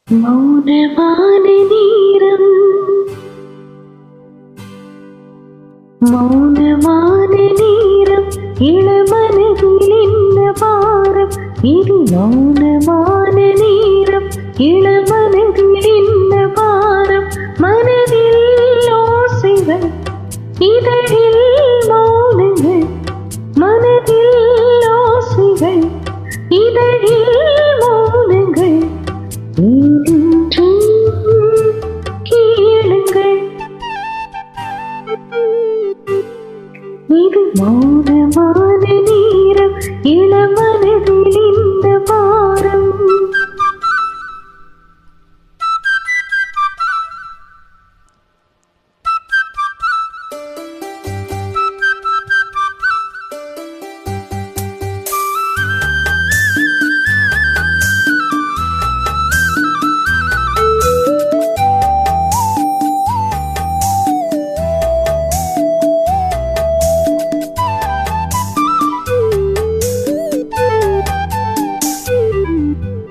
மௌனமான நேரம், மௌனமான நேரம், இளமனதில் என்ன பாரம், இது மௌனமான நேரம், இளமனதில் என்ன பாரம், மனதில் ஓசைகள், இதழில் மௌனங்கள், மனதில் ஓசைகள், இதழில் மௌனங்கள், கேளுங்கள். இது மௌனமான நேரம், இளமனதில் இந்த பாரம்.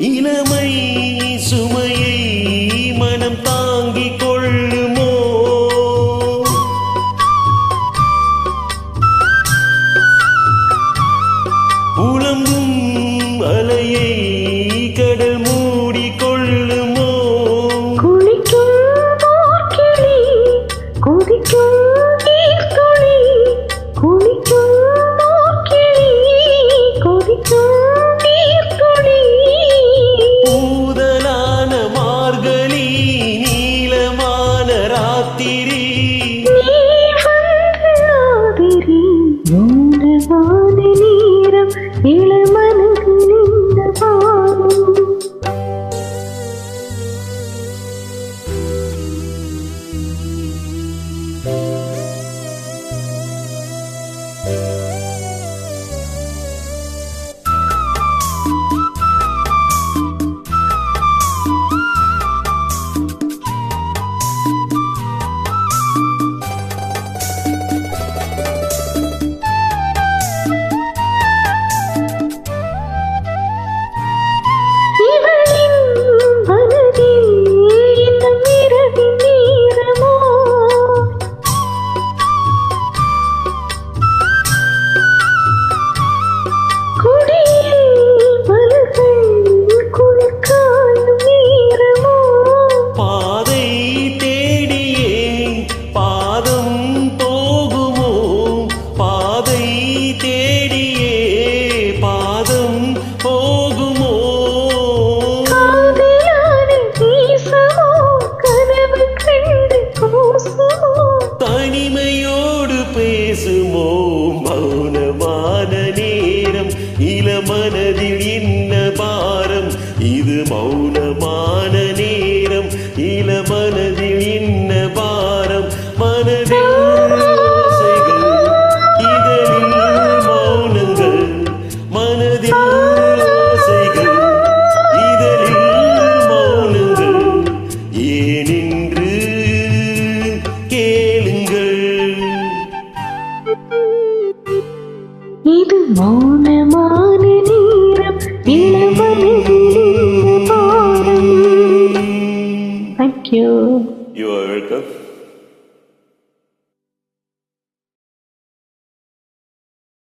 இளமை சுமையை மனம் தாங்கிக் கொள்ளுமோ, புலம்பும் அலையை கடல் மூடிக் கொள்ளுமோ, குளிக்கும் போர்க்கிளி, கொதிக்கும் நீர்த்துளி, குளிக்கும் போர்க்கிளி, கொதிக்கும் நீர்த்துளி. பூதலான மார்கழி, நீலமான ராத்திரி, நீ வந்த ஆதிரி, மௌனமான நேரம், இளமனதில் இந்த பாரம். தனிமையோடு பேசுமோ மௌனமான நேரம், இளமனதில் என்ன பாரம், இது மௌனமான நேரம், இளமனதில் என்ன பாரம், மனதில் ஓசைகள், இதழில் மௌனங்கள், மனதில் ஓசைகள், இதழில் மௌனங்கள், ஏனென்று கேளுங்கள். இது மௌனமான நேரம், இளமனதில் இந்த பாரம். Thank you. You are welcome.